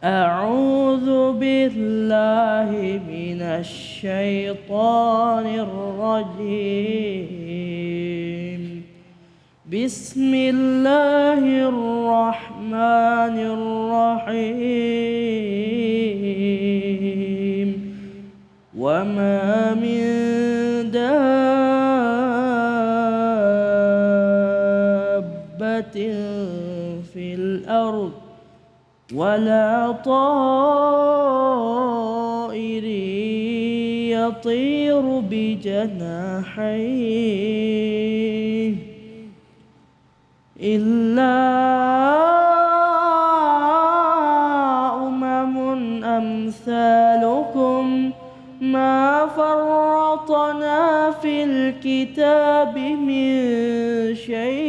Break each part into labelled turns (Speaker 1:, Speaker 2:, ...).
Speaker 1: أعوذ بالله من الشيطان الرجيم بسم الله الرحمن الرحيم وما من دابة في الأرض ولا طائر يطير بجناحيه إلا أمم أمثالكم ما فرطنا في الكتاب من شيء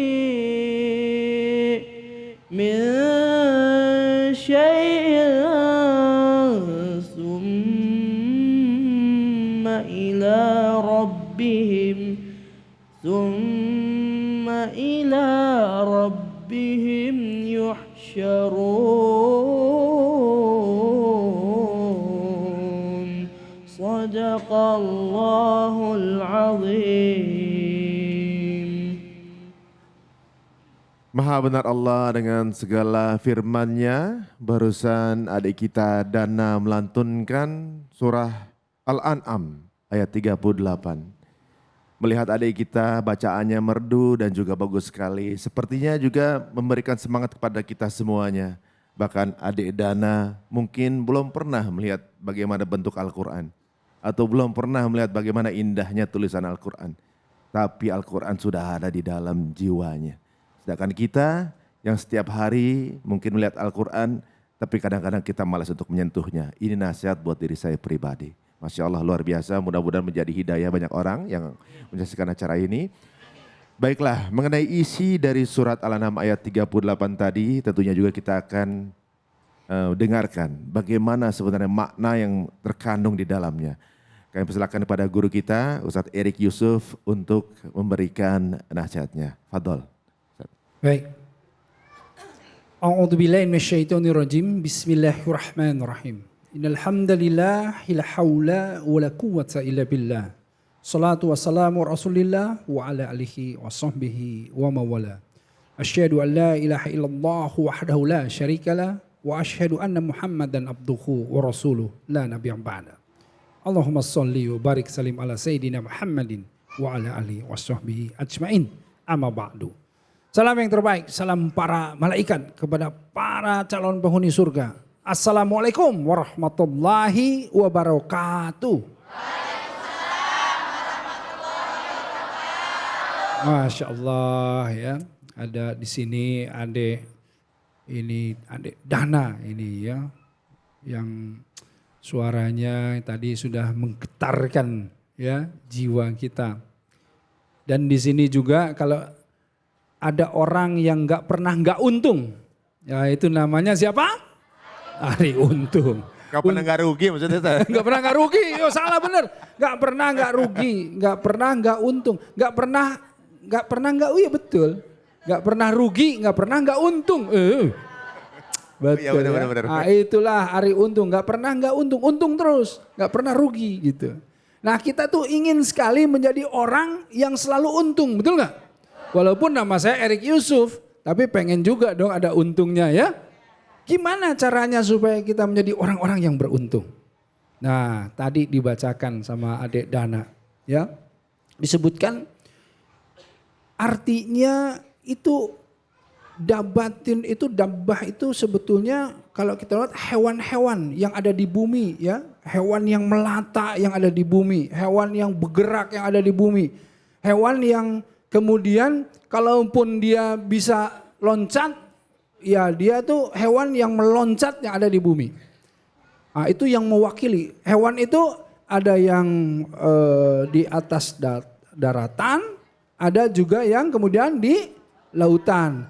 Speaker 1: ثم إلى ربهم يحشرون صدق الله العظيم.
Speaker 2: Maha benar Allah dengan segala firman-Nya. Barusan adik kita Dana melantunkan surah Al-An'am ayat 38. Melihat adik kita bacaannya merdu dan juga bagus sekali. Sepertinya juga memberikan semangat kepada kita semuanya. Bahkan adik Dana mungkin belum pernah melihat bagaimana bentuk Al-Quran. Atau belum pernah melihat bagaimana indahnya tulisan Al-Quran. Tapi Al-Quran sudah ada di dalam jiwanya. Sedangkan kita yang setiap hari mungkin melihat Al-Quran, tapi kadang-kadang kita malas untuk menyentuhnya. Ini nasihat buat diri saya pribadi. Masya Allah luar biasa, mudah-mudahan menjadi hidayah banyak orang yang menyaksikan acara ini. Baiklah, mengenai isi dari surat Al-An'am ayat 38 tadi, tentunya juga kita akan dengarkan bagaimana sebenarnya makna yang terkandung di dalamnya. Kami persilakan kepada guru kita, Ustadz Erik Yusuf, untuk memberikan nasihatnya. Fadol.
Speaker 3: Baik. A'udzubillahi minasyaitonirrajim. Bismillahirrahmanirrahim. Innal hamdalillah la haula wala quwwata illa billah. Salatu wassalamu Rasulillah wa ala alihi wa sahbihi wa mawala. Asyhadu an la ilaha illallah wahdahu la syarikalah wa asyhadu anna Muhammadan abduhu wa rasuluh la nabiyya ba'da. Allahumma shalli wa barik salim ala sayyidina Muhammadin wa ala alihi wa sahbihi ajmain. Amma ba'du. Salam yang terbaik, salam para malaikat kepada para calon penghuni surga. Assalamualaikum warahmatullahi wabarakatuh. Masya Allah ya, ada di sini adik Dana ini ya, yang suaranya tadi sudah menggetarkan ya jiwa kita. Dan di sini juga kalau ada orang yang nggak pernah nggak untung, ya itu namanya siapa? Ari Untung.
Speaker 2: Gak pernah gak rugi maksudnya saya?
Speaker 3: Gak pernah gak rugi, oh salah bener. Gak pernah gak rugi, gak pernah gak untung. Gak pernah gak, oh iya betul. Gak pernah rugi, gak pernah gak untung. Betul
Speaker 2: ya, bener.
Speaker 3: Nah, itulah Ari Untung, gak pernah gak untung. Untung terus, gak pernah rugi gitu. Nah kita tuh ingin sekali menjadi orang yang selalu untung, betul gak? Walaupun nama saya Erik Yusuf, tapi pengen juga dong ada untungnya ya. Gimana caranya supaya kita menjadi orang-orang yang beruntung? Nah, tadi dibacakan sama adik Dana, ya. Disebutkan artinya itu dabbah itu sebetulnya kalau kita lihat hewan-hewan yang ada di bumi, ya. Hewan yang melata yang ada di bumi, hewan yang bergerak yang ada di bumi. Hewan yang kemudian kalaupun dia bisa loncat, ya dia tuh hewan yang meloncat yang ada di bumi. Nah, itu yang mewakili. Hewan itu ada yang di atas daratan, ada juga yang kemudian di lautan.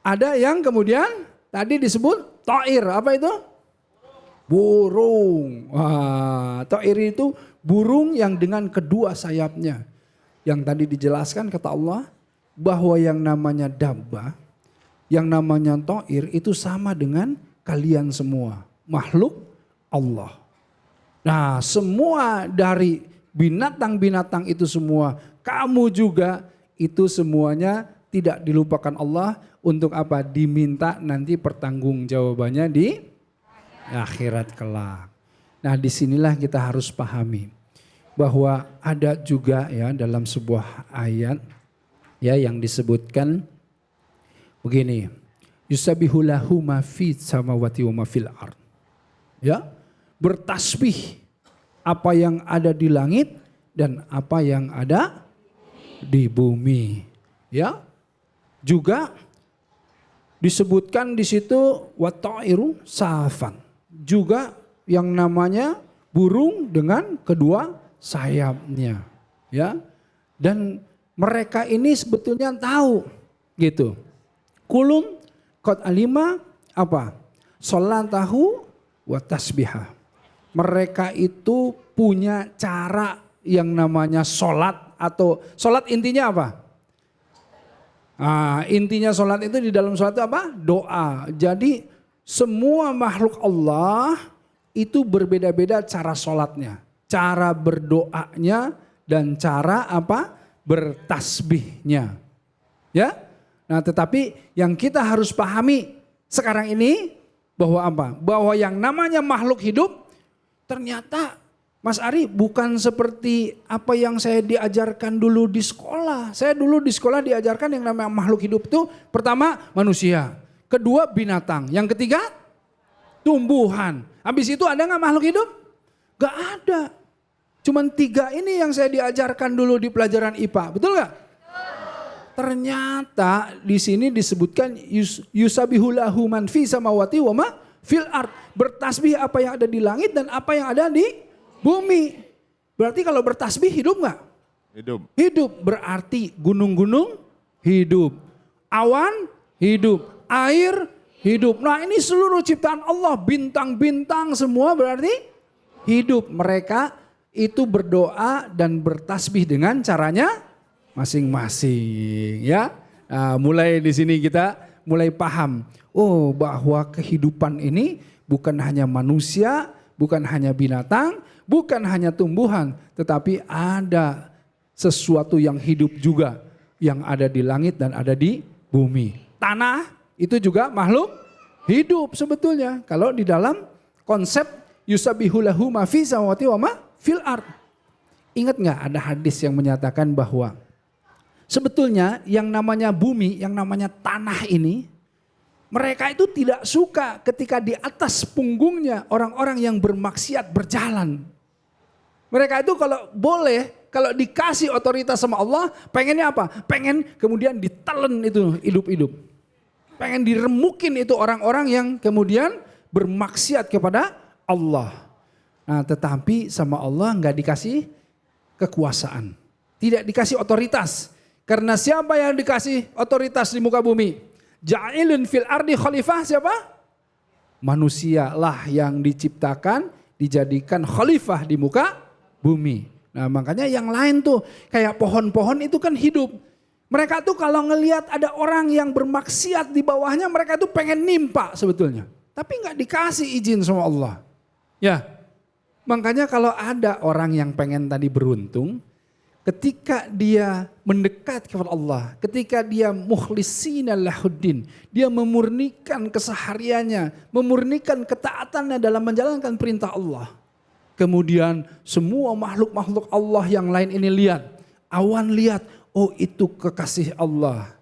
Speaker 3: Ada yang kemudian tadi disebut ta'ir, apa itu? Burung. Wah, ta'ir itu burung yang dengan kedua sayapnya. Yang tadi dijelaskan kata Allah bahwa yang namanya dabbah, yang namanya ta'ir itu sama dengan kalian semua. makhluk Allah. Nah, semua dari binatang-binatang itu semua, kamu juga itu semuanya tidak dilupakan Allah untuk apa? Diminta nanti pertanggungjawabannya di akhirat kelak. Nah, disinilah kita harus pahami bahwa ada juga ya dalam sebuah ayat ya yang disebutkan begini, yusabbihu lahu ma fis samawati wa ma fil ard. Ya, bertasbih apa yang ada di langit dan apa yang ada di bumi. Ya. Juga disebutkan di situ wa ta'iru safan. Juga yang namanya burung dengan kedua sayapnya. Ya. Dan mereka ini sebetulnya tahu gitu. Kulun qad alima apa? Sholatahu wa tasbihah. Mereka itu punya cara yang namanya sholat atau sholat intinya apa? Nah, intinya sholat itu di dalam sholat itu apa? Doa. Jadi semua makhluk Allah itu berbeda-beda cara sholatnya, cara berdoanya dan cara apa? Bertasbihnya. Ya. Nah, tetapi yang kita harus pahami sekarang ini bahwa apa? Bahwa yang namanya makhluk hidup ternyata Mas Ari bukan seperti apa yang saya diajarkan dulu di sekolah. Saya dulu di sekolah diajarkan yang namanya makhluk hidup itu pertama manusia, kedua binatang, yang ketiga tumbuhan. Habis itu ada nggak makhluk hidup? Gak ada. Cuman 3 ini yang saya diajarkan dulu di pelajaran IPA, betul nggak? Ternyata di sini disebutkan yusabihu lahu man fi samawati wa ma fil ard. Bertasbih apa yang ada di langit dan apa yang ada di bumi. Berarti kalau bertasbih hidup nggak?
Speaker 2: Hidup.
Speaker 3: Hidup berarti gunung-gunung hidup, awan hidup, air hidup. Nah, ini seluruh ciptaan Allah, bintang-bintang semua berarti hidup. Mereka itu berdoa dan bertasbih dengan caranya masing-masing, ya. Nah, mulai di sini kita mulai paham, oh bahwa kehidupan ini bukan hanya manusia, bukan hanya binatang, bukan hanya tumbuhan, tetapi ada sesuatu yang hidup juga yang ada di langit dan ada di bumi. Tanah itu juga makhluk hidup sebetulnya. Kalau di dalam konsep yusabbihu lahu ma fi samawati wa ma fil ard. Ingat nggak ada hadis yang menyatakan bahwa sebetulnya yang namanya bumi, yang namanya tanah ini, mereka itu tidak suka ketika di atas punggungnya orang-orang yang bermaksiat berjalan. Mereka itu kalau boleh, kalau dikasih otoritas sama Allah, pengennya apa? Pengen kemudian ditelen itu hidup-hidup. Pengen diremukin itu orang-orang yang kemudian bermaksiat kepada Allah. Nah, tetapi sama Allah nggak dikasih kekuasaan, tidak dikasih otoritas. Karena siapa yang dikasih otoritas di muka bumi? Ja'ilun fil ardi khalifah siapa? Manusia lah yang diciptakan, dijadikan khalifah di muka bumi. Nah, makanya yang lain tuh kayak pohon-pohon itu kan hidup. Mereka tuh kalau ngelihat ada orang yang bermaksiat di bawahnya, mereka tuh pengen nimpa sebetulnya. Tapi nggak dikasih izin sama Allah. Ya, makanya kalau ada orang yang pengen tadi beruntung, ketika dia mendekat kepada Allah, ketika dia mukhlisina lahuddin, dia memurnikan kesehariannya, memurnikan ketaatannya dalam menjalankan perintah Allah. Kemudian semua makhluk-makhluk Allah yang lain ini lihat, awan lihat, oh itu kekasih Allah.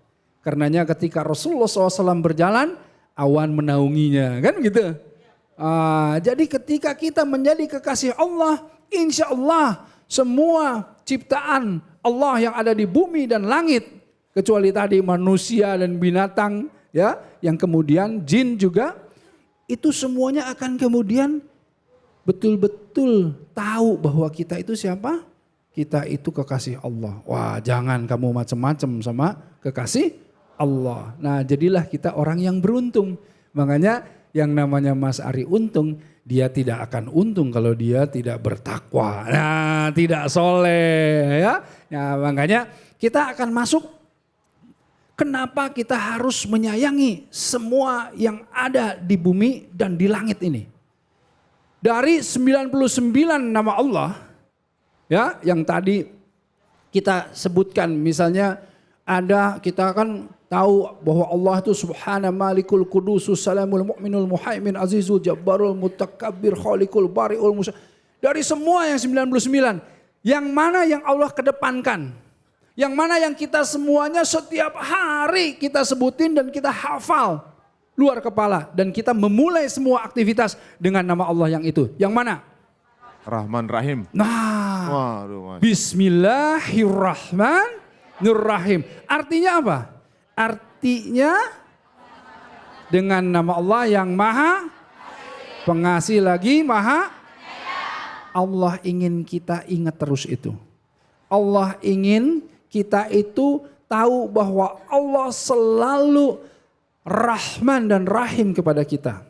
Speaker 3: Karenanya ketika Rasulullah SAW berjalan, awan menaunginya, kan gitu. Jadi ketika kita menjadi kekasih Allah, insya Allah semua ciptaan Allah yang ada di bumi dan langit, kecuali tadi manusia dan binatang, ya, yang kemudian jin juga, itu semuanya akan kemudian betul-betul tahu bahwa kita itu siapa? Kita itu kekasih Allah. Wah, jangan kamu macam-macam sama kekasih Allah. Nah, jadilah kita orang yang beruntung. Makanya yang namanya Mas Ari untung, dia tidak akan untung kalau dia tidak bertakwa. Nah, tidak soleh, ya. Nah, makanya kita akan masuk. Kenapa kita harus menyayangi semua yang ada di bumi dan di langit ini? Dari 99 nama Allah, ya, yang tadi kita sebutkan, misalnya ada, kita kan tahu bahwa Allah itu subhana malikul kudusus salamul mu'minul muhaimin azizul jabbarul mutakabbir khaliqul bari'ul musa. Dari semua yang 99, yang mana yang Allah kedepankan? Yang mana yang kita semuanya setiap hari kita sebutin dan kita hafal luar kepala. Dan kita memulai semua aktivitas dengan nama Allah yang itu. Yang mana?
Speaker 2: Rahman Rahim.
Speaker 3: Nah,
Speaker 2: Waduh,
Speaker 3: Bismillahirrahmanirrahim. Artinya apa? Artinya dengan nama Allah yang maha pengasih lagi maha. Allah ingin kita ingat terus itu. Allah ingin kita itu tahu bahwa Allah selalu Rahman dan Rahim kepada kita.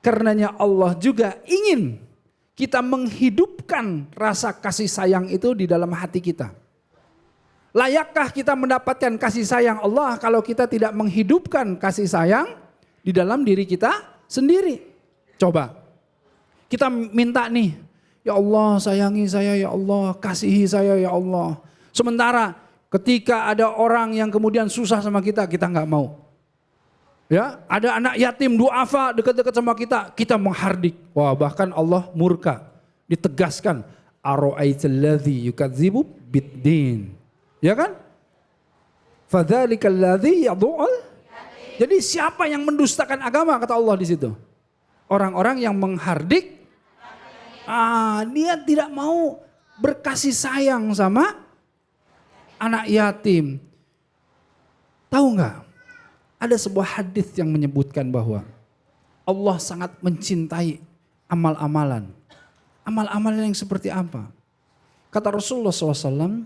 Speaker 3: Karenanya Allah juga ingin kita menghidupkan rasa kasih sayang itu di dalam hati kita. Layakkah kita mendapatkan kasih sayang Allah kalau kita tidak menghidupkan kasih sayang di dalam diri kita sendiri? Coba kita minta nih, ya Allah sayangi saya, ya Allah kasihi saya, ya Allah. Sementara ketika ada orang yang kemudian susah sama kita, kita nggak mau. Ya, ada anak yatim duafa dekat-dekat sama kita menghardik. Wah, bahkan Allah murka. Ditegaskan, ara'aital ladzi yukadzibu biddin. Ya kan? Fadzalikal ladzi yad'ul. Jadi siapa yang mendustakan agama kata Allah di situ? Orang-orang yang menghardik. Dia tidak mau berkasih sayang sama anak yatim. Tahu nggak? Ada sebuah hadis yang menyebutkan bahwa Allah sangat mencintai amal-amalan. Amal-amalan yang seperti apa? Kata Rasulullah SAW,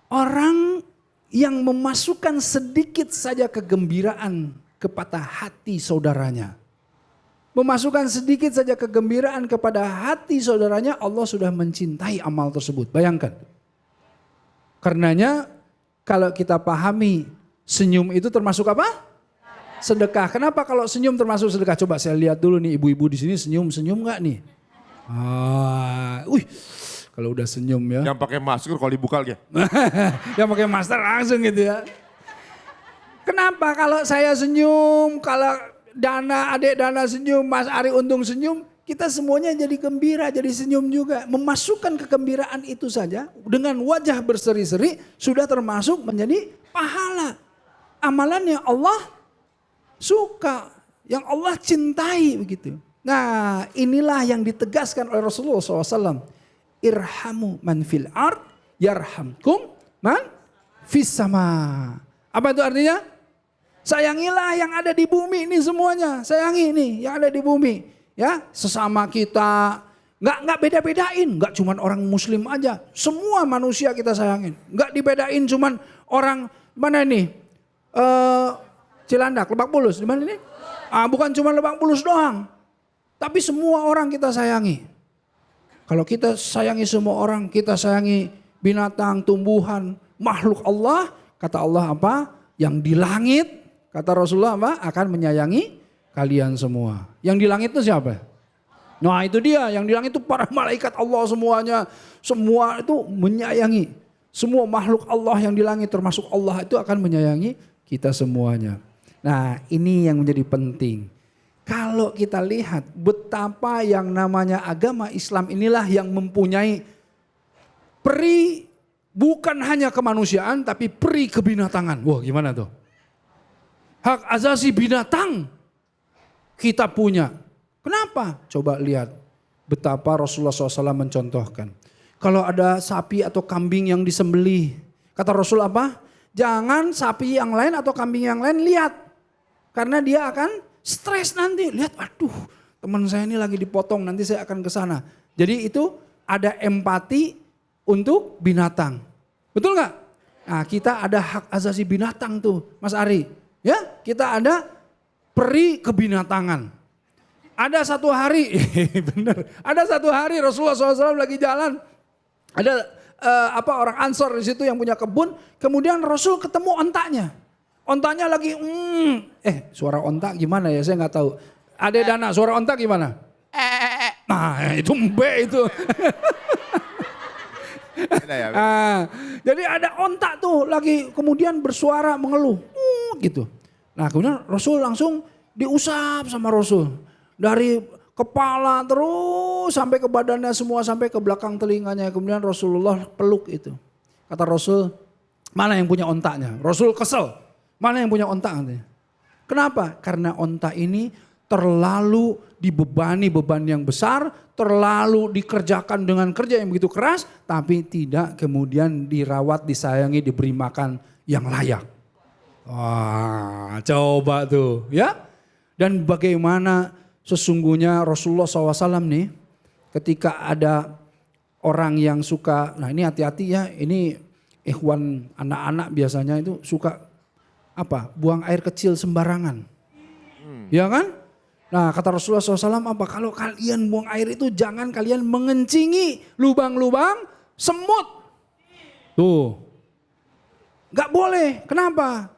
Speaker 3: orang yang memasukkan sedikit saja kegembiraan kepada hati saudaranya. Memasukkan sedikit saja kegembiraan kepada hati saudaranya, Allah sudah mencintai amal tersebut. Bayangkan. Karenanya kalau kita pahami senyum itu termasuk apa? Sedekah. Kenapa kalau senyum termasuk sedekah? Coba saya lihat dulu nih ibu-ibu di sini senyum nggak nih? Kalau udah senyum ya.
Speaker 2: Yang pakai masker kalau dibuka lagi.
Speaker 3: Yang pakai masker langsung gitu ya. Kenapa kalau saya senyum, kalau adik Dana senyum, Mas Ari Untung senyum, kita semuanya jadi gembira, jadi senyum juga. Memasukkan kegembiraan itu saja dengan wajah berseri-seri sudah termasuk menjadi pahala. Amalan yang Allah suka, yang Allah cintai begitu. Nah, inilah yang ditegaskan oleh Rasulullah SAW. Irhamu man fil ard, yarhamkum man fis sama. Apa itu artinya? Sayangilah yang ada di bumi ini semuanya. Sayangi nih yang ada di bumi. Ya, sesama kita. Nggak beda-bedain. Nggak cuman orang muslim aja. Semua manusia kita sayangin. Nggak dibedain cuman orang mana ini? Cilandak, Lebak Bulus, di mana ini? Bukan cuma Lebak Bulus doang, tapi semua orang kita sayangi. Kalau kita sayangi semua orang, kita sayangi binatang, tumbuhan, makhluk Allah, kata Allah apa? Yang di langit, kata Rasulullah apa? Akan menyayangi kalian semua. Yang di langit itu siapa? Nah itu dia, yang di langit itu para malaikat Allah semuanya, semua itu menyayangi. Semua makhluk Allah yang di langit termasuk Allah itu akan menyayangi kita semuanya. Nah ini yang menjadi penting. Kalau kita lihat betapa yang namanya agama Islam inilah yang mempunyai peri bukan hanya kemanusiaan tapi peri kebinatangan. Wah gimana tuh? Hak asasi binatang kita punya. Kenapa? Coba lihat betapa Rasulullah SAW mencontohkan. Kalau ada sapi atau kambing yang disembelih, kata Rasul apa? Jangan sapi yang lain atau kambing yang lain lihat. Karena dia akan stres nanti. Lihat, aduh teman saya ini lagi dipotong, nanti saya akan ke sana. Jadi itu ada empati untuk binatang. Betul nggak? Nah kita ada hak asasi binatang tuh Mas Ari. Ya kita ada peri kebinatangan. Ada satu hari, bener. Ada satu hari Rasulullah SAW lagi jalan. Ada orang Ansor di situ yang punya kebun. Kemudian Rasul ketemu ontanya. Ontanya lagi, suara onta gimana ya? Saya nggak tahu. Ada Dana, suara onta gimana? Nah itu mbe itu.
Speaker 2: Beda ya.
Speaker 3: Jadi ada onta tuh lagi kemudian bersuara mengeluh. Gitu. Nah kemudian Rasul langsung diusap sama Rasul. Dari kepala terus sampai ke badannya semua sampai ke belakang telinganya. Kemudian Rasulullah peluk itu. Kata Rasul, mana yang punya ontaknya? Rasul kesel. Mana yang punya ontak? Kenapa? Karena ontak ini terlalu dibebani beban yang besar, terlalu dikerjakan dengan kerja yang begitu keras, tapi tidak kemudian dirawat, disayangi, diberi makan yang layak. Wah, coba tuh ya. Dan bagaimana sesungguhnya Rasulullah SAW nih ketika ada orang yang suka, nah ini hati-hati ya, ini ikhwan anak-anak biasanya itu suka buang air kecil sembarangan. Ya kan? Nah kata Rasulullah SAW apa? Kalau kalian buang air itu jangan kalian mengencingi lubang-lubang semut. Tuh. Gak boleh. Kenapa?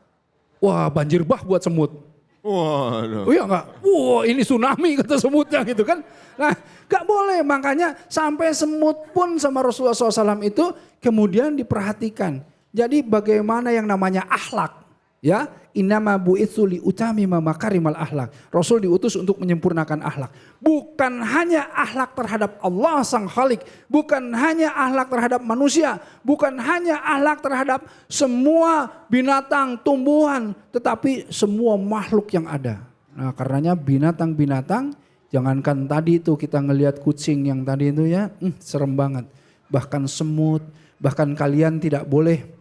Speaker 3: Wah banjir bah buat semut.
Speaker 2: Waduh.
Speaker 3: Oh iya enggak? Wah ini tsunami kata semutnya gitu kan. Nah gak boleh, makanya sampai semut pun sama Rasulullah SAW itu kemudian diperhatikan. Jadi bagaimana yang namanya akhlak. Ya, innama bu'itsu li utamima makarimal akhlak. Rasul diutus untuk menyempurnakan akhlak. Bukan hanya akhlak terhadap Allah Sang Khalik, bukan hanya akhlak terhadap manusia, bukan hanya akhlak terhadap semua binatang, tumbuhan, tetapi semua makhluk yang ada. Nah, karenanya binatang-binatang, jangankan tadi itu kita ngelihat kucing yang tadi itu ya, serem banget. Bahkan semut, bahkan kalian tidak boleh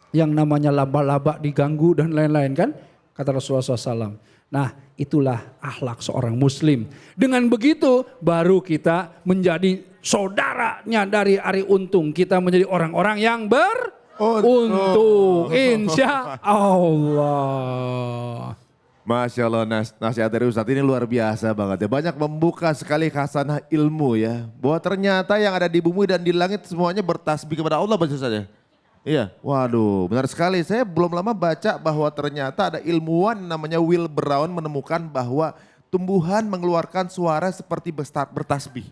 Speaker 3: yang namanya laba-laba diganggu dan lain-lain kan, kata Rasulullah SAW. Nah itulah akhlak seorang muslim. Dengan begitu baru kita menjadi saudaranya dari Ari Untung. Kita menjadi orang-orang yang beruntung. Insya Allah.
Speaker 2: Masya Allah, nasihat dari Ustadz ini luar biasa banget ya. Banyak membuka sekali khasanah ilmu ya. Bahwa ternyata yang ada di bumi dan di langit semuanya bertasbih kepada Allah baca saja. Iya, waduh benar sekali. Saya belum lama baca bahwa ternyata ada ilmuwan namanya Will Brown menemukan bahwa tumbuhan mengeluarkan suara seperti bertasbih.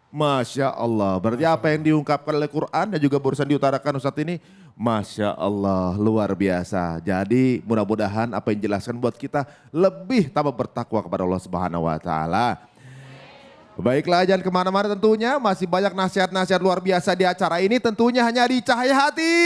Speaker 2: Masya Allah, berarti apa yang diungkapkan oleh Quran dan juga barusan diutarakan Ustadz ini, Masya Allah luar biasa. Jadi mudah-mudahan apa yang dijelaskan buat kita lebih tambah bertakwa kepada Allah Subhanahu Wa Taala. Baiklah, jangan kemana-mana tentunya, masih banyak nasihat-nasihat luar biasa di acara ini tentunya hanya di Cahaya Hati.